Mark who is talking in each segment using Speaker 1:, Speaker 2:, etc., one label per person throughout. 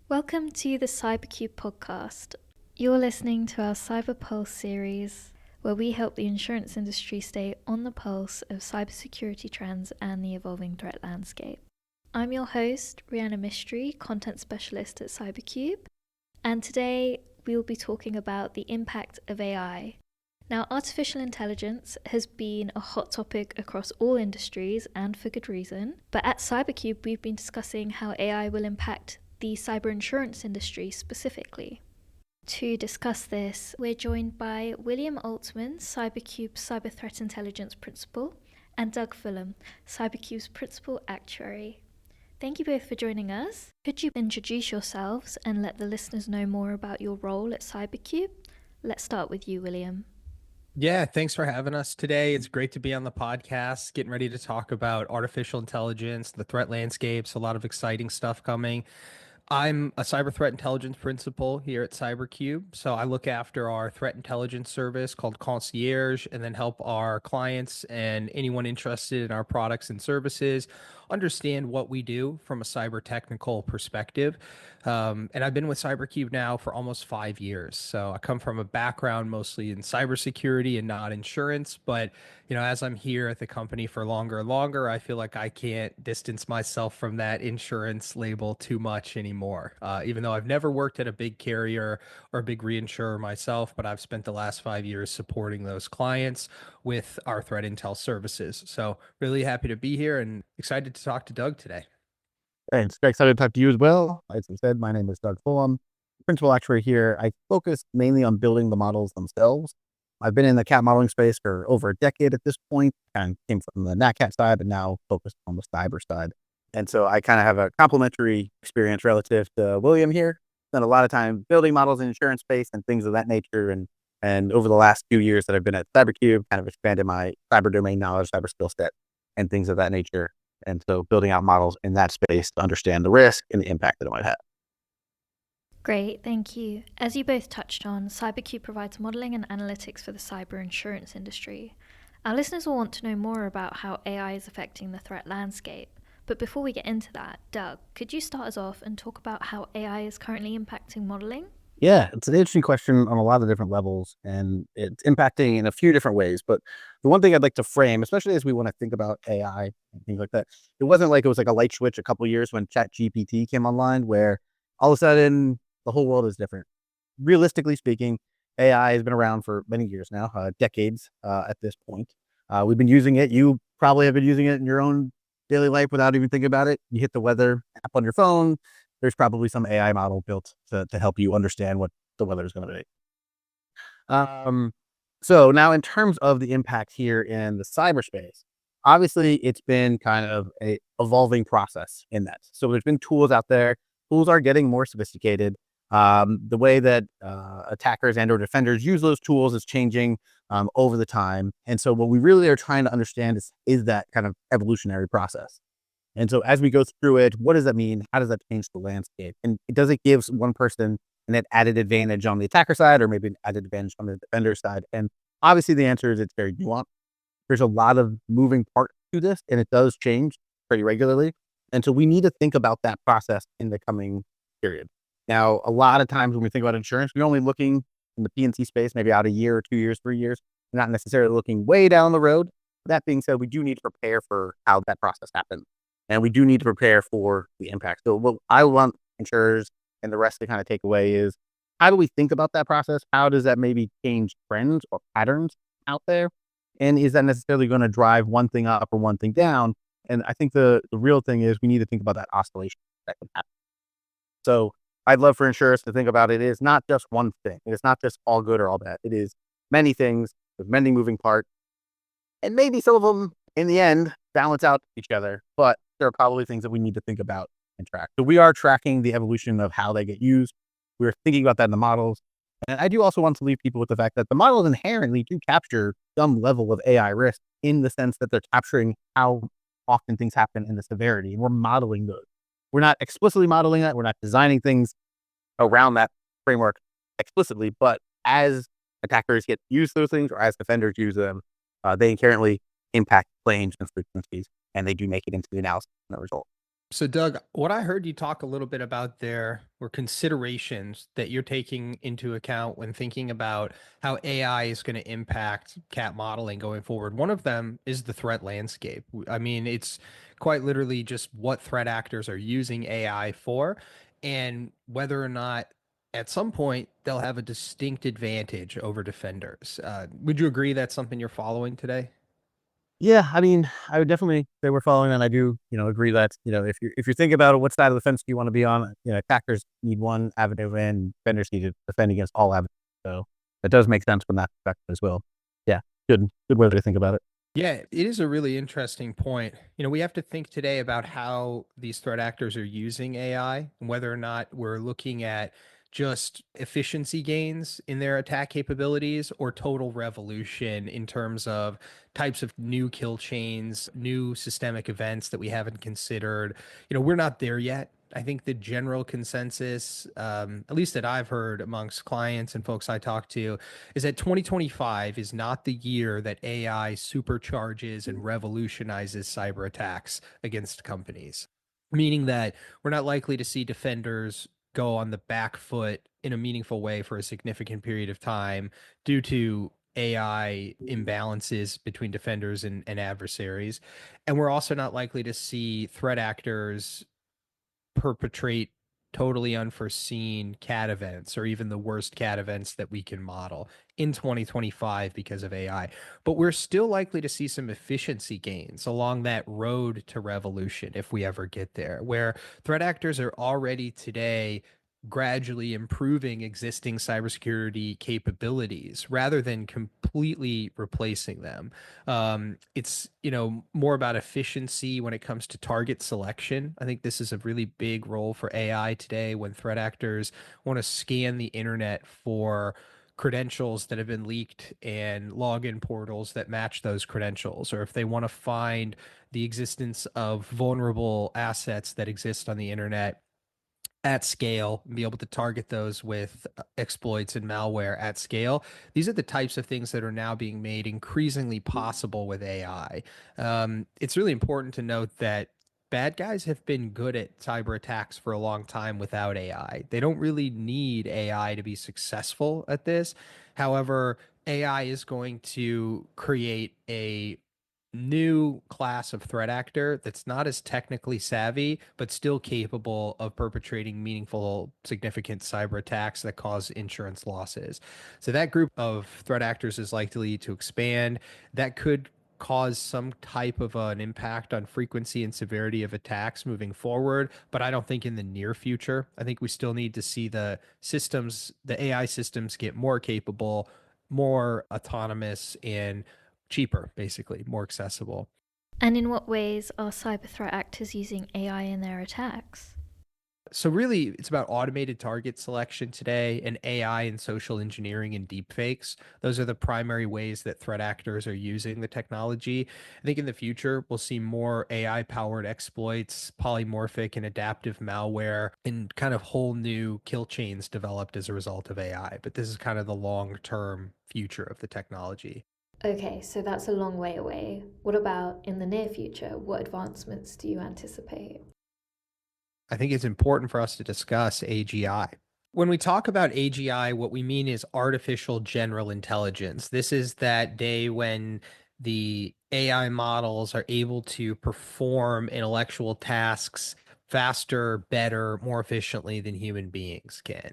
Speaker 1: Welcome to the CyberCube podcast. You're listening to our Cyber Pulse series, where we help the insurance industry stay on the pulse of cybersecurity trends and the evolving threat landscape. I'm your host, Rihanna Mystery, content specialist at CyberCube, and today we will be talking about the impact of AI. Now, artificial intelligence has been a hot topic across all industries, and for good reason, but at CyberCube we've been discussing how AI will impact the cyber insurance industry specifically. To discuss this, we're joined by William Altman, CyberCube's Cyber Threat Intelligence Principal, and Doug Fulham, CyberCube's Principal Actuary. Thank you both for joining us. Could you introduce yourselves and let the listeners know more about your role at CyberCube? Let's start with you, William.
Speaker 2: Yeah, thanks for having us today. It's great to be on the podcast, getting ready to talk about artificial intelligence, the threat landscapes, a lot of exciting stuff coming. I'm a cyber threat intelligence principal here at CyberCube. So I look after our threat intelligence service called Concierge and then help our clients and anyone interested in our products and services understand what we do from a cyber technical perspective. And I've been with CyberCube now for almost 5 years. So I come from a background mostly in cybersecurity and not insurance. But, as I'm here at the company for longer and longer, I feel like I can't distance myself from that insurance label too much anymore. Even though I've never worked at a big carrier or a big reinsurer myself, but I've spent the last 5 years supporting those clients with our threat intel services. So really happy to be here and excited to talk to Doug today.
Speaker 3: Thanks. Very excited to talk to you as well. As I said, my name is Doug Fulham, principal actuary here. I focus mainly on building the models themselves. I've been in the cat modeling space for over a decade at this point, and came from the NatCat side, but now focused on the cyber side. And so I kind of have a complementary experience relative to William here. Spent a lot of time building models in insurance space and things of that nature. And over the last few years that I've been at CyberCube, kind of expanded my cyber domain knowledge, cyber skill set, and things of that nature. And so building out models in that space to understand the risk and the impact that it might have.
Speaker 1: Great, thank you. As you both touched on, CyberCube provides modeling and analytics for the cyber insurance industry. Our listeners will want to know more about how AI is affecting the threat landscape. But before we get into that, Doug, could you start us off and talk about how AI is currently impacting modeling?
Speaker 3: Yeah, it's an interesting question on a lot of different levels, and it's impacting in a few different ways. But the one thing I'd like to frame, especially as we want to think about AI and things like that, it wasn't like it was like a light switch a couple of years when ChatGPT came online, where all of a sudden the whole world is different. Realistically speaking, AI has been around for many years now, decades at this point. We've been using it. You probably have been using it in your own daily life without even thinking about it. You hit the weather app on your phone. There's probably some AI model built to help you understand what the weather is going to be. So now in terms of the impact here in the cyberspace, obviously it's been kind of a evolving process in that. So there's been tools out there. Tools are getting more sophisticated. The way that attackers and or defenders use those tools is changing over the time. And so what we really are trying to understand is that kind of evolutionary process. And so as we go through it, what does that mean? How does that change the landscape? And does it give one person an added advantage on the attacker side or maybe an added advantage on the defender side? And obviously the answer is it's very nuanced. There's a lot of moving parts to this, and it does change pretty regularly. And so we need to think about that process in the coming period. Now, a lot of times when we think about insurance, we're only looking in the P&C space, maybe out a year or 2 years, 3 years. We're not necessarily looking way down the road. That being said, we do need to prepare for how that process happens. And we do need to prepare for the impact. So what I want insurers and the rest to kind of take away is, how do we think about that process? How does that maybe change trends or patterns out there? And is that necessarily going to drive one thing up or one thing down? And I think the real thing is we need to think about that oscillation that can happen. So I'd love for insurers to think about it is not just one thing. It's not just all good or all bad. It is many things with many moving parts. And maybe some of them in the end balance out each other, but there are probably things that we need to think about and track. So we are tracking the evolution of how they get used. We're thinking about that in the models. And I do also want to leave people with the fact that the models inherently do capture some level of AI risk in the sense that they're capturing how often things happen and the severity. And we're modeling those. We're not explicitly modeling that. We're not designing things around that framework. explicitly, but as attackers get used to those things or as defenders use them, they inherently impact claims and frequencies, and they do make it into the analysis and the result.
Speaker 2: So, Doug, what I heard you talk a little bit about there were considerations that you're taking into account when thinking about how AI is going to impact cat modeling going forward. One of them is the threat landscape. I mean, it's quite literally just what threat actors are using AI for, and whether or not at some point they'll have a distinct advantage over defenders. Would you agree that's something you're following today?
Speaker 3: Yeah, I mean, I would definitely say we're following that. I do, agree that, if you're thinking about it, what side of the fence do you want to be on? Attackers need one avenue and defenders need to defend against all avenues. So it does make sense from that perspective as well. Yeah, good way to think about it.
Speaker 2: Yeah, it is a really interesting point. We have to think today about how these threat actors are using AI and whether or not we're looking at just efficiency gains in their attack capabilities or total revolution in terms of types of new kill chains, new systemic events that we haven't considered. We're not there yet. I think the general consensus, at least that I've heard amongst clients and folks I talk to, is that 2025 is not the year that AI supercharges and revolutionizes cyber attacks against companies, meaning that we're not likely to see defenders go on the back foot in a meaningful way for a significant period of time due to AI imbalances between defenders and adversaries. And we're also not likely to see threat actors perpetrate totally unforeseen cat events or even the worst cat events that we can model in 2025 because of AI. But we're still likely to see some efficiency gains along that road to revolution if we ever get there, where threat actors are already today gradually improving existing cybersecurity capabilities rather than completely replacing them. It's more about efficiency when it comes to target selection. I think this is a really big role for AI today when threat actors want to scan the internet for credentials that have been leaked and login portals that match those credentials, or if they want to find the existence of vulnerable assets that exist on the internet at scale and be able to target those with exploits and malware at scale. These are the types of things that are now being made increasingly possible with AI. It's really important to note that bad guys have been good at cyber attacks for a long time without AI. They don't really need AI to be successful at this. However, AI is going to create a new class of threat actor that's not as technically savvy, but still capable of perpetrating meaningful, significant cyber attacks that cause insurance losses. So that group of threat actors is likely to expand. That could cause some type of an impact on frequency and severity of attacks moving forward, but I don't think in the near future. I think we still need to see the systems, the AI systems get more capable, more autonomous, and cheaper, basically, more accessible.
Speaker 1: And in what ways are cyber threat actors using AI in their attacks?
Speaker 2: So really, it's about automated target selection today and AI and social engineering and deepfakes. Those are the primary ways that threat actors are using the technology. I think in the future, we'll see more AI-powered exploits, polymorphic and adaptive malware, and kind of whole new kill chains developed as a result of AI. But this is kind of the long-term future of the technology.
Speaker 1: Okay, so that's a long way away. What about in the near future? What advancements do you anticipate?
Speaker 2: I think it's important for us to discuss AGI. When we talk about AGI, what we mean is artificial general intelligence. This is that day when the AI models are able to perform intellectual tasks faster, better, more efficiently than human beings can.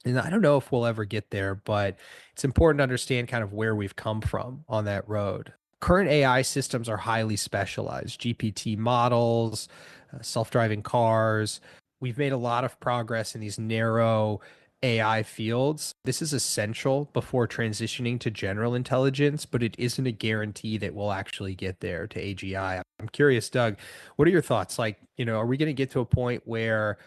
Speaker 2: And I don't know if we'll ever get there, but it's important to understand kind of where we've come from on that road. Current AI systems are highly specialized, GPT models, self-driving cars. We've made a lot of progress in these narrow AI fields. This is essential before transitioning to general intelligence, but it isn't a guarantee that we'll actually get there to AGI. I'm curious, Doug, what are your thoughts? Like, are we going to get to a point where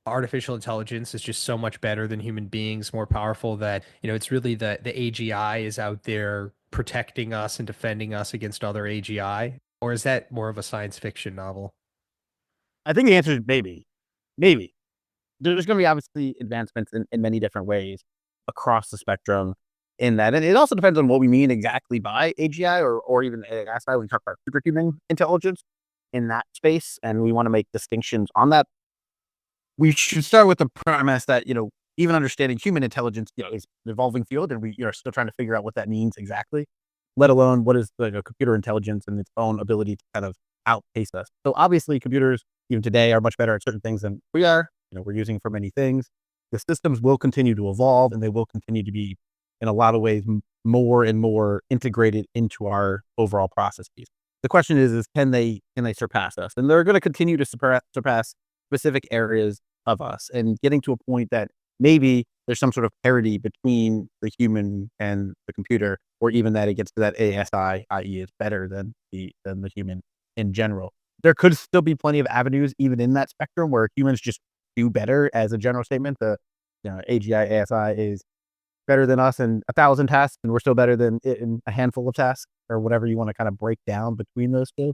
Speaker 2: artificial intelligence is just so much better than human beings, more powerful that, it's really the AGI is out there protecting us and defending us against other AGI? Or is that more of a science fiction novel?
Speaker 3: I think the answer is maybe. Maybe. There's going to be obviously advancements in many different ways. across the spectrum in that. And it also depends on what we mean exactly by AGI or even ASI when we talk about superhuman intelligence in that space. And we want to make distinctions on that. We should start with the premise that, even understanding human intelligence, is an evolving field, and we are still trying to figure out what that means exactly, let alone what is the computer intelligence and its own ability to kind of outpace us. So obviously computers even today are much better at certain things than we are. We're using for many things. The systems will continue to evolve, and they will continue to be in a lot of ways more and more integrated into our overall processes. The question is can they surpass us? And they're going to continue to surpass specific areas of us, and getting to a point that maybe there's some sort of parity between the human and the computer, or even that it gets to that ASI, i.e., it's better than the human in general. There could still be plenty of avenues, even in that spectrum, where humans just do better as a general statement. The AGI, ASI is better than us in 1,000 tasks, and we're still better than it in a handful of tasks, or whatever you want to kind of break down between those two.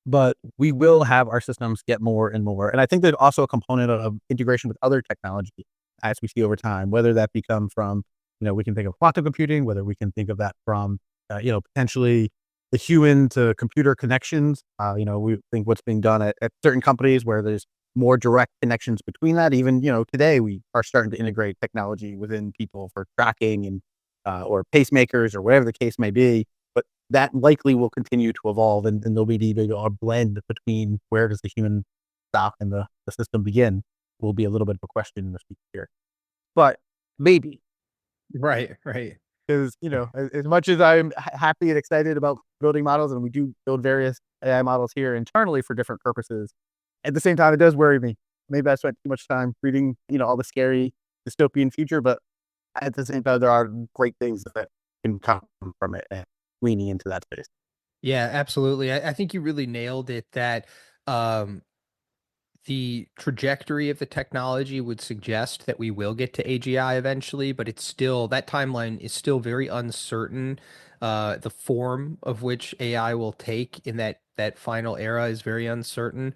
Speaker 3: But we will have our systems get more and more. And I think there's also a component of integration with other technology as we see over time, whether that become from, we can think of quantum computing, whether we can think of that from, potentially the human to computer connections. We think what's being done at certain companies where there's more direct connections between that. Even, today we are starting to integrate technology within people for tracking and, or pacemakers or whatever the case may be. But that likely will continue to evolve, and there'll be a blend between where does the human stop and the system begin will be a little bit of a question in the future. But maybe.
Speaker 2: Right.
Speaker 3: Because, as much as I'm happy and excited about building models, and we do build various AI models here internally for different purposes, at the same time, it does worry me. Maybe I spent too much time reading, all the scary dystopian future, but at the same time, there are great things that can come from it and leaning into that space.
Speaker 2: Yeah, absolutely. I think you really nailed it that um, the trajectory of the technology would suggest that we will get to AGI eventually, but it's still, that timeline is still very uncertain. The form of which AI will take in that final era is very uncertain.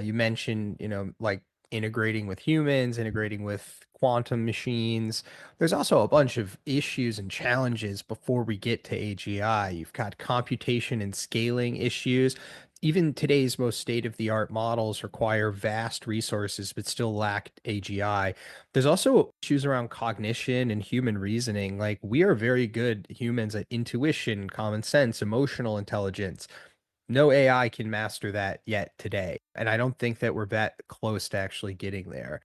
Speaker 2: You mentioned, like integrating with humans, integrating with quantum machines. There's also a bunch of issues and challenges before we get to AGI. You've got computation and scaling issues. Even today's most state-of-the-art models require vast resources but still lack AGI. There's also issues around cognition and human reasoning. Like, we are very good humans at intuition, common sense, emotional intelligence. No AI can master that yet today. And I don't think that we're that close to actually getting there.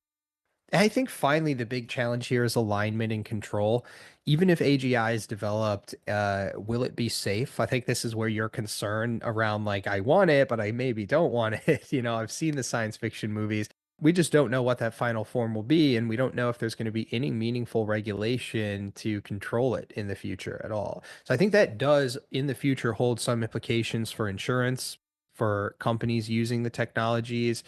Speaker 2: I think finally the big challenge here is alignment and control. Even if AGI is developed, will it be safe? I think this is where your concern around, like, I want it, but I maybe don't want it. I've seen the science fiction movies. We just don't know what that final form will be, and we don't know if there's going to be any meaningful regulation to control it in the future at all. So I think that does, in the future, hold some implications for insurance, for companies using the technologies.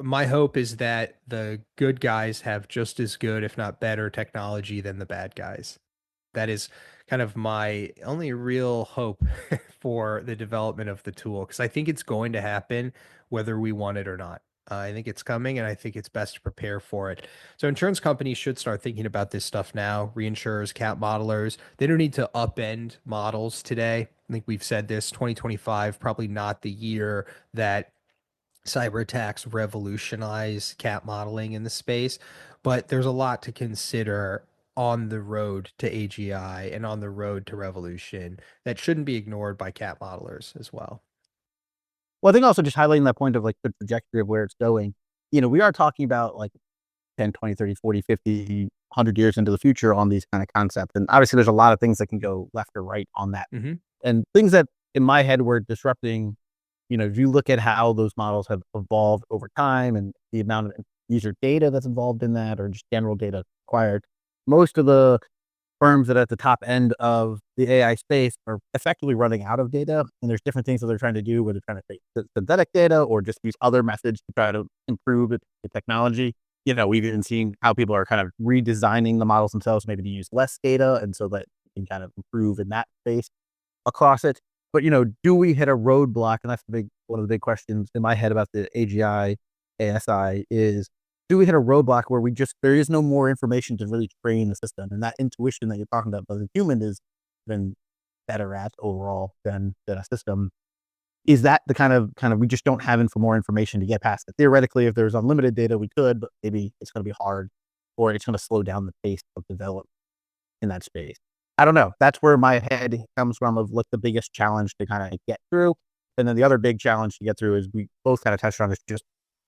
Speaker 2: My hope is that the good guys have just as good, if not better, technology than the bad guys. That is kind of my only real hope for the development of the tool, because I think it's going to happen whether we want it or not. I think it's coming, and I think it's best to prepare for it. So insurance companies should start thinking about this stuff now. Reinsurers, cat modelers, they don't need to upend models today. I think we've said this, 2025, probably not the year that cyber attacks revolutionize cat modeling in the space, but there's a lot to consider on the road to AGI and on the road to revolution that shouldn't be ignored by cat modelers as well.
Speaker 3: Well, I think also just highlighting that point of like the trajectory of where it's going, we are talking about like 10, 20, 30, 40, 50, 100 years into the future on these kind of concepts. And obviously there's a lot of things that can go left or right on that.
Speaker 2: Mm-hmm.
Speaker 3: And things that in my head were disrupting, if you look at how those models have evolved over time and the amount of user data that's involved in that, or just general data acquired, most of the firms that are at the top end of the AI space are effectively running out of data. And there's different things that they're trying to do, where they're trying to take synthetic data or just use other methods to try to improve the technology. We've even seen how people are kind of redesigning the models themselves, maybe to use less data. And so that you can kind of improve in that space across it. But, do we hit a roadblock? And that's one of the big questions in my head about the AGI, ASI is, do we hit a roadblock where there is no more information to really train the system, and that intuition that you're talking about, the human is even better at overall than a system. Is that the kind of we just don't have more information to get past it? Theoretically, if there's unlimited data, we could, but maybe it's going to be hard, or it's going to slow down the pace of development in that space. I don't know. That's where my head comes from, of what the biggest challenge to kind of get through. And then the other big challenge to get through, is we both kind of touched on, is just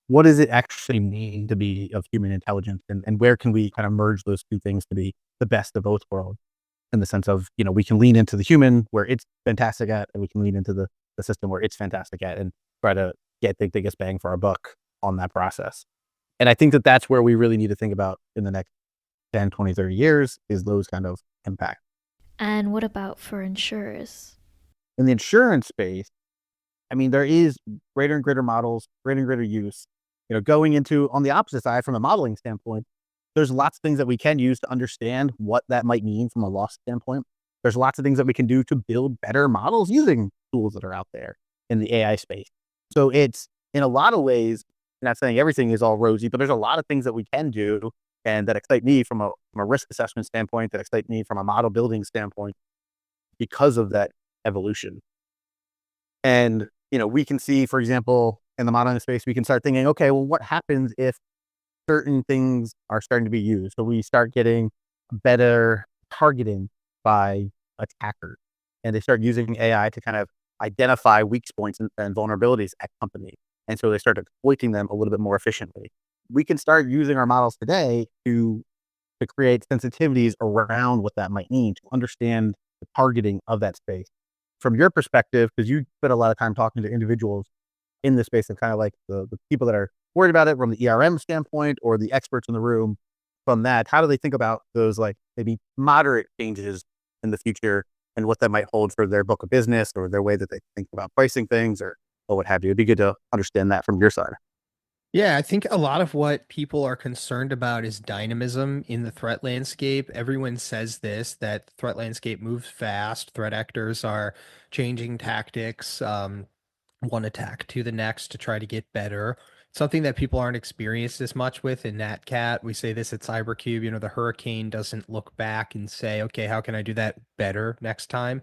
Speaker 3: what does it actually mean to be of human intelligence, and where can we kind of merge those two things to be the best of both worlds, in the sense of, we can lean into the human where it's fantastic at, and we can lean into the system where it's fantastic at, and try to get the biggest bang for our buck on that process. And I think that that's where we really need to think about in the next 10, 20, 30 years, is those kind of impact.
Speaker 1: And what about for insurers?
Speaker 3: In the insurance space, I mean, there is greater and greater models, greater and greater use. Going into, on the opposite side, from a modeling standpoint, there's lots of things that we can use to understand what that might mean from a loss standpoint. There's lots of things that we can do to build better models using tools that are out there in the AI space. So it's, in a lot of ways, I'm not saying everything is all rosy, but there's a lot of things that we can do, and that excite me from a risk assessment standpoint, that excite me from a model building standpoint, because of that evolution. And, we can see, for example, in the modeling space, we can start thinking, okay, well, what happens if certain things are starting to be used? So we start getting better targeting by attackers, and they start using AI to kind of identify weak points and vulnerabilities at companies. And so they start exploiting them a little bit more efficiently. We can start using our models today to create sensitivities around what that might mean, to understand the targeting of that space. From your perspective, because you spend a lot of time talking to individuals in this space, and kind of like the people that are worried about it from the ERM standpoint, or the experts in the room from that, how do they think about those, like, maybe moderate changes in the future, and what that might hold for their book of business, or their way that they think about pricing things, or what have you? It'd be good to understand that from your side.
Speaker 2: Yeah, I think a lot of what people are concerned about is dynamism in the threat landscape. Everyone says this, that the threat landscape moves fast. Threat actors are changing tactics, one attack to the next to try to get better. Something that people aren't experienced as much with in NatCat. We say this at CyberCube, the hurricane doesn't look back and say, okay, how can I do that better next time?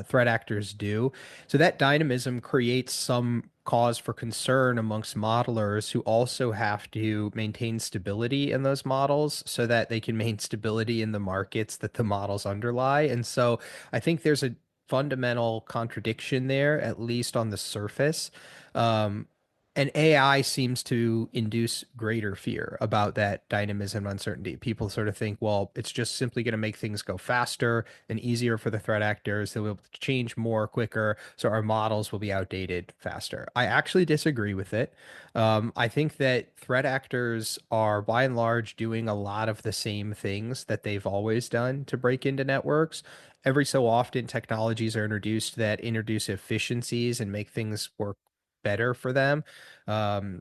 Speaker 2: Threat actors do. So that dynamism creates some cause for concern amongst modelers, who also have to maintain stability in those models so that they can maintain stability in the markets that the models underlie. And so I think there's a fundamental contradiction there, at least on the surface. Um, and AI seems to induce greater fear about that dynamism and uncertainty. People sort of think, well, it's just simply going to make things go faster and easier for the threat actors. They will change more quicker, so our models will be outdated faster. I actually disagree with it. I think that threat actors are, by and large, doing a lot of the same things that they've always done to break into networks. Every so often, technologies are introduced that introduce efficiencies and make things work better for them. Um,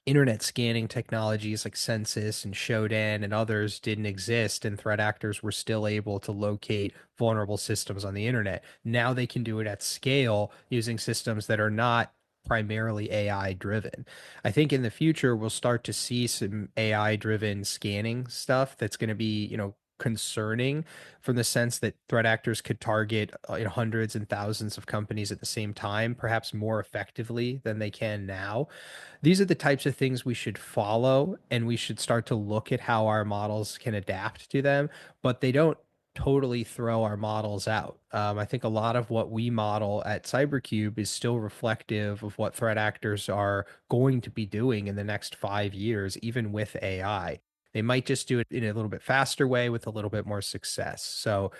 Speaker 2: Internet scanning technologies like Census and Shodan and others didn't exist, and threat actors were still able to locate vulnerable systems on the internet. Now they can do it at scale using systems that are not primarily AI driven. I think in the future we'll start to see some AI driven scanning stuff that's going to be, concerning, from the sense that threat actors could target hundreds and thousands of companies at the same time, perhaps more effectively than they can now. These are the types of things we should follow, and we should start to look at how our models can adapt to them, but they don't totally throw our models out. I think a lot of what we model at CyberCube is still reflective of what threat actors are going to be doing in the next 5 years, even with AI. They might just do it in a little bit faster way with a little bit more success. So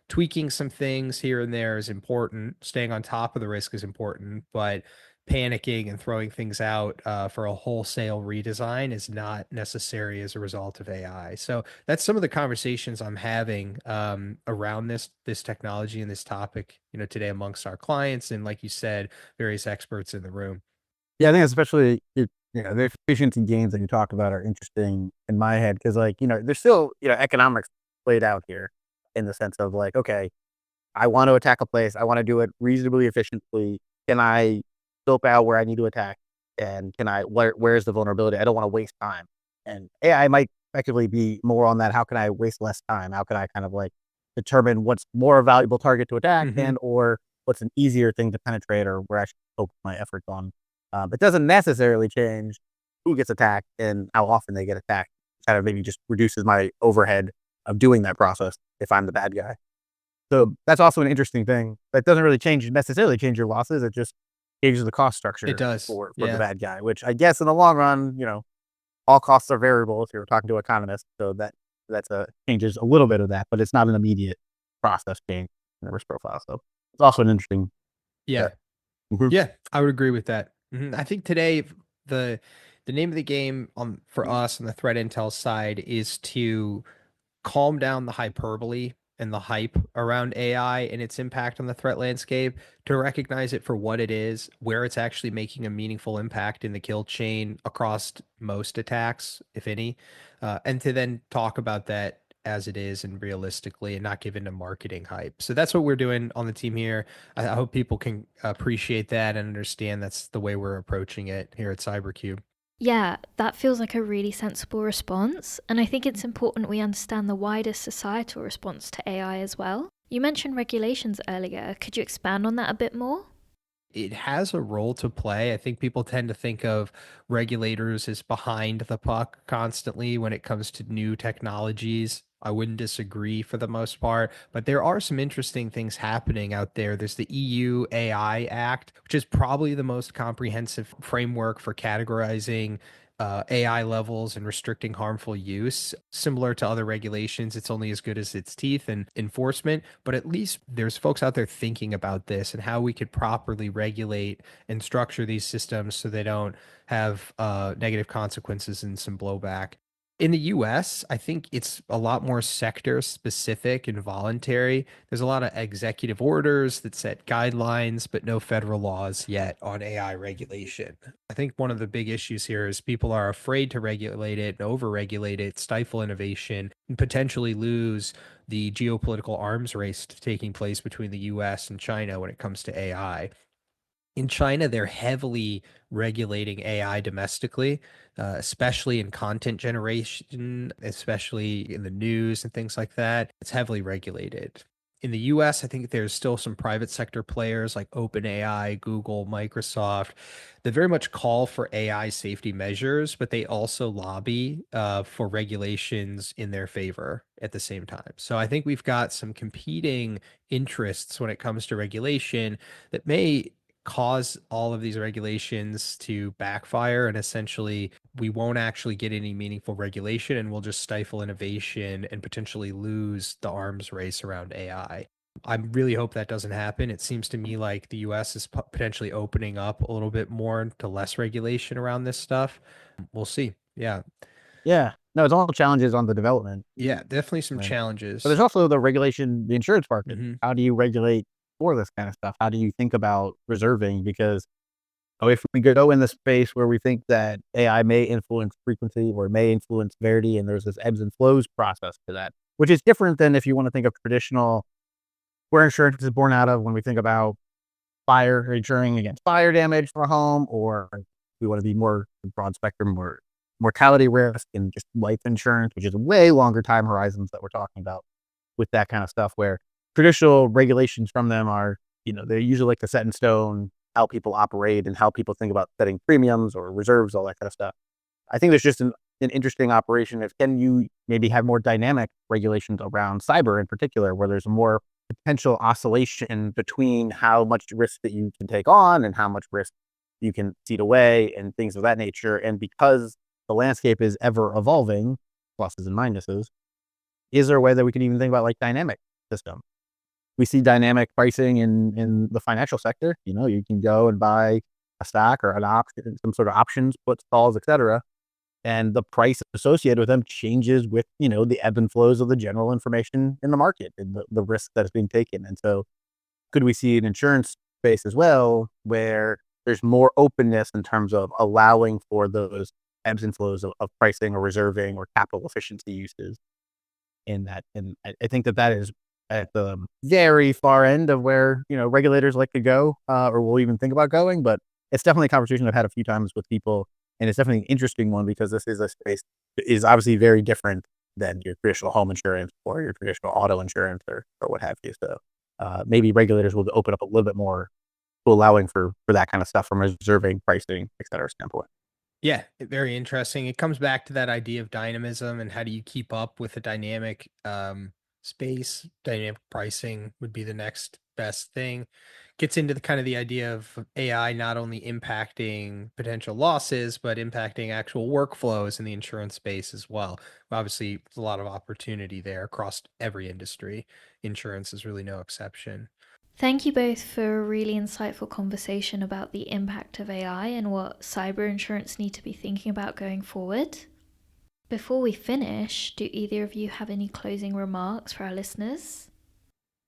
Speaker 2: tweaking some things here and there is important. Staying on top of the risk is important, but panicking and throwing things out for a wholesale redesign is not necessary as a result of AI. So that's some of the conversations I'm having around this technology and this topic, today amongst our clients, and, like you said, various experts in the room.
Speaker 3: Yeah, I think especially the efficiency gains that you talk about are interesting in my head, because, like, there's still, economics played out here, in the sense of, like, okay, I want to attack a place, I want to do it reasonably efficiently. Can I scope out where I need to attack, and can I where's the vulnerability? I don't want to waste time. And AI might effectively be more on that. How can I waste less time? How can I kind of like determine what's more a valuable target to attack and or what's an easier thing to penetrate or where I should focus my efforts on. It doesn't necessarily change who gets attacked and how often they get attacked. Kind of maybe just reduces my overhead of doing that process if I'm the bad guy. So that's also an interesting thing. That doesn't really necessarily change your losses. It just changes the cost
Speaker 2: It
Speaker 3: structure
Speaker 2: does.
Speaker 3: for the
Speaker 2: Yeah.
Speaker 3: bad guy, which I guess in the long run, all costs are variable if you're talking to economists. So that's changes a little bit of that, but it's not an immediate process change in the risk profile. So it's also an interesting.
Speaker 2: Yeah.
Speaker 3: Mhm.
Speaker 2: Yeah, I would agree with that. I think today the the name of the game for us on the threat intel side is to calm down the hyperbole and the hype around AI and its impact on the threat landscape, to recognize it for what it is, where it's actually making a meaningful impact in the kill chain across most attacks, if any, and to then talk about that as it is and realistically and not give into marketing hype. So that's what we're doing on the team here. I hope people can appreciate that and understand that's the way we're approaching it here at CyberCube.
Speaker 1: Yeah, that feels like a really sensible response, and I think it's important we understand the wider societal response to AI as well. You mentioned regulations earlier. Could you expand on that a bit more?
Speaker 2: It has a role to play. I think people tend to think of regulators as behind the puck constantly when it comes to new technologies. I wouldn't disagree for the most part, but there are some interesting things happening out there. There's the EU AI Act, which is probably the most comprehensive framework for categorizing AI levels and restricting harmful use. Similar to other regulations, it's only as good as its teeth and enforcement, but at least there's folks out there thinking about this and how we could properly regulate and structure these systems so they don't have negative consequences and some blowback. In the US, I think it's a lot more sector specific and voluntary. There's a lot of executive orders that set guidelines, but no federal laws yet on AI regulation. I think one of the big issues here is people are afraid to regulate it and overregulate it, stifle innovation, and potentially lose the geopolitical arms race taking place between the US and China when it comes to AI. In China, they're heavily regulating AI domestically, especially in content generation, especially in the news and things like that. It's heavily regulated. In the US, I think there's still some private sector players like OpenAI, Google, Microsoft that very much call for AI safety measures, but they also lobby for regulations in their favor at the same time. So I think we've got some competing interests when it comes to regulation that may cause all of these regulations to backfire, and essentially we won't actually get any meaningful regulation and we'll just stifle innovation and potentially lose the arms race around AI. I really hope that doesn't happen. It seems to me like the US is potentially opening up a little bit more to less regulation around this stuff. We'll see. Yeah.
Speaker 3: Yeah. No, it's all challenges on the development.
Speaker 2: Yeah, definitely some
Speaker 3: Right. But
Speaker 2: challenges.
Speaker 3: there's also the regulation, the insurance market.
Speaker 2: hmm
Speaker 3: How do you regulate for this kind of stuff? How do you think about reserving? Because if we go in the space where we think that AI may influence frequency or may influence severity, and there's this ebbs and flows process to that, which is different than if you want to think of traditional where insurance is born out of when we think about fire or insuring against fire damage from a home, or we want to be more broad spectrum or mortality risk and just life insurance, which is way longer time horizons that we're talking about with that kind of stuff, where traditional regulations from them are, they're usually like the set in stone, how people operate and how people think about setting premiums or reserves, all that kind of stuff. I think there's just an interesting operation. If can you maybe have more dynamic regulations around cyber in particular, where there's more potential oscillation between how much risk that you can take on and how much risk you can cede away and things of that nature. And because the landscape is ever evolving, pluses and minuses, is there a way that we can even think about like dynamic system? We see dynamic pricing in the financial sector. You can go and buy a stock or an option, some sort of options, puts, calls, etc. And the price associated with them changes with, the ebb and flows of the general information in the market and the risk that is being taken. And so could we see an insurance space as well, where there's more openness in terms of allowing for those ebbs and flows of pricing or reserving or capital efficiency uses in that? And I think that is at the very far end of where, regulators like to go, or will even think about going. But it's definitely a conversation I've had a few times with people And it's definitely an interesting one because this is a space that is obviously very different than your traditional home insurance or your traditional auto insurance or what have you. So maybe regulators will open up a little bit more to allowing for that kind of stuff from a reserving, pricing, et cetera standpoint.
Speaker 2: Yeah, very interesting. It comes back to that idea of dynamism and how do you keep up with a dynamic space. Dynamic pricing would be the next best thing. Gets into the kind of the idea of AI not only impacting potential losses, but impacting actual workflows in the insurance space as well. Obviously, there's a lot of opportunity there across every industry. Insurance is really no exception.
Speaker 1: Thank you both for a really insightful conversation about the impact of AI and what cyber insurance need to be thinking about going forward. Before we finish, do either of you have any closing remarks for our listeners?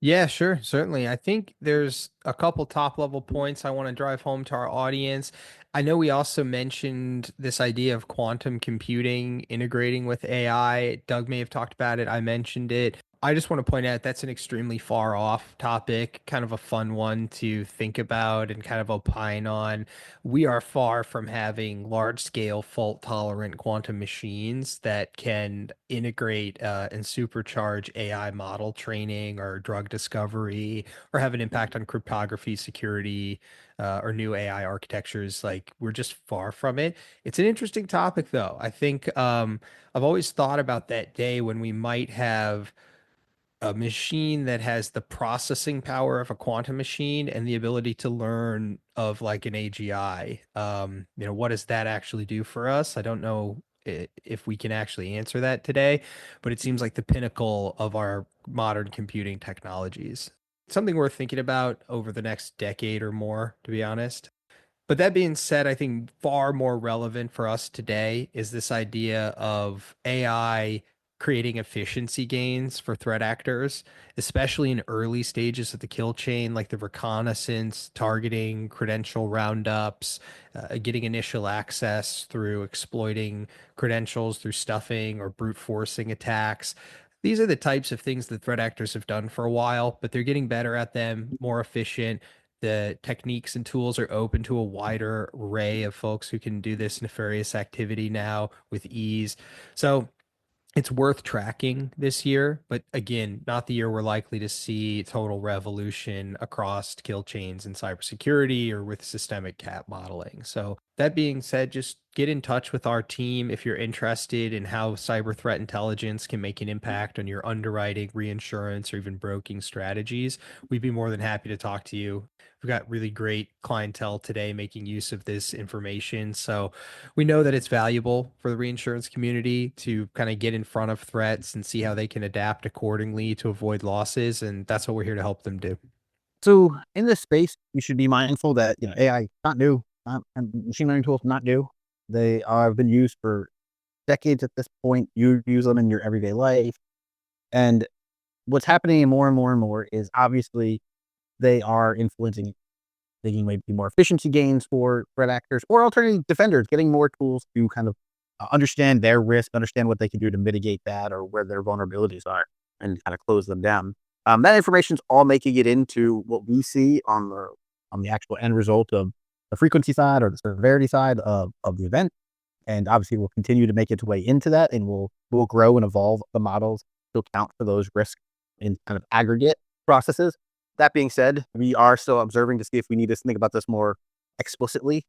Speaker 2: Yeah, sure. Certainly. I think there's a couple top level points I want to drive home to our audience. I know we also mentioned this idea of quantum computing integrating with AI. Doug may have talked about it. I mentioned it. I just want to point out that's an extremely far off topic, kind of a fun one to think about and kind of opine on. We are far from having large scale fault tolerant quantum machines that can integrate and supercharge AI model training or drug discovery or have an impact on cryptography, security, or new AI architectures. Like we're just far from it. It's an interesting topic, though. I think I've always thought about that day when we might have a machine that has the processing power of a quantum machine and the ability to learn of like an AGI. What does that actually do for us? I don't know if we can actually answer that today, but it seems like the pinnacle of our modern computing technologies. Something worth thinking about over the next decade or more, to be honest. But that being said, I think far more relevant for us today is this idea of AI creating efficiency gains for threat actors, especially in early stages of the kill chain, like the reconnaissance, targeting, credential roundups, getting initial access through exploiting credentials through stuffing or brute forcing attacks. These are the types of things that threat actors have done for a while, but they're getting better at them, more efficient. The techniques and tools are open to a wider array of folks who can do this nefarious activity now with ease. So it's worth tracking this year, but again, not the year we're likely to see total revolution across kill chains in cybersecurity or with systemic cat modeling. So that being said, just get in touch with our team if you're interested in how cyber threat intelligence can make an impact on your underwriting, reinsurance, or even broking strategies. We'd be more than happy to talk to you. We've got really great clientele today making use of this information. So we know that it's valuable for the reinsurance community to kind of get in front of threats and see how they can adapt accordingly to avoid losses. And that's what we're here to help them do.
Speaker 3: So in this space, you should be mindful that AI not new, and machine learning tools not new. They have been used for decades at this point. You use them in your everyday life, and what's happening more and more and more is obviously they are influencing, thinking maybe more efficiency gains for threat actors or alternative defenders, getting more tools to kind of understand their risk, understand what they can do to mitigate that or where their vulnerabilities are, and kind of close them down. That information's all making it into what we see on the actual end result of the frequency side or the severity side of the event. And obviously, we'll continue to make its way into that, and we'll grow and evolve the models to account for those risks in kind of aggregate processes. That being said, we are still observing to see if we need to think about this more explicitly,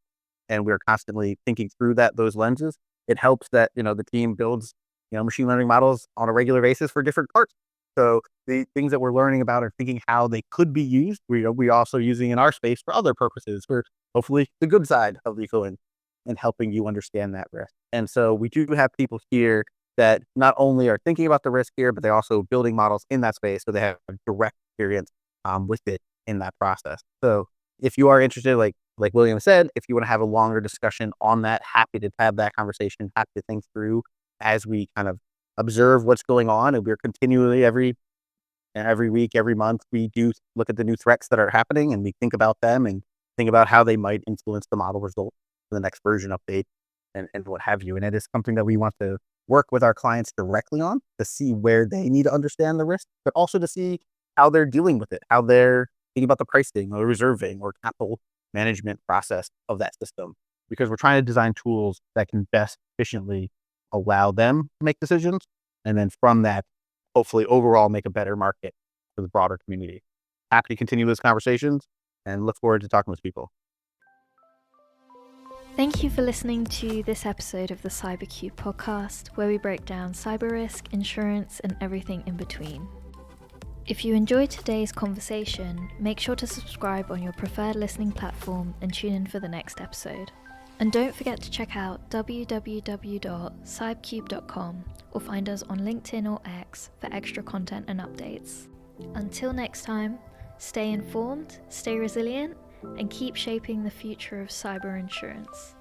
Speaker 3: and we're constantly thinking through those lenses. It helps that the team builds machine learning models on a regular basis for different parts. So the things that we're learning about are thinking how they could be used. We also using in our space for other purposes, for hopefully the good side of the coin and helping you understand that risk. And so we do have people here that not only are thinking about the risk here, but they're also building models in that space, so they have a direct experience with it in that process. So if you are interested, like William said, if you want to have a longer discussion on that, happy to have that conversation, happy to think through as we kind of observe what's going on. And we're continually every week, every month, we do look at the new threats that are happening and we think about them and think about how they might influence the model result for the next version update and what have you. And it is something that we want to work with our clients directly on to see where they need to understand the risk, but also to see how they're dealing with it, how they're thinking about the pricing or reserving or capital management process of that system. because we're trying to design tools that can best efficiently allow them to make decisions. And then from that, hopefully overall make a better market for the broader community. Happy to continue those conversations and look forward to talking with people.
Speaker 1: Thank you for listening to this episode of the CyberCube podcast, where we break down cyber risk, insurance, and everything in between. If you enjoyed today's conversation, make sure to subscribe on your preferred listening platform and tune in for the next episode. And don't forget to check out www.cybercube.com or find us on LinkedIn or X for extra content and updates. Until next time, stay informed, stay resilient, and keep shaping the future of cyber insurance.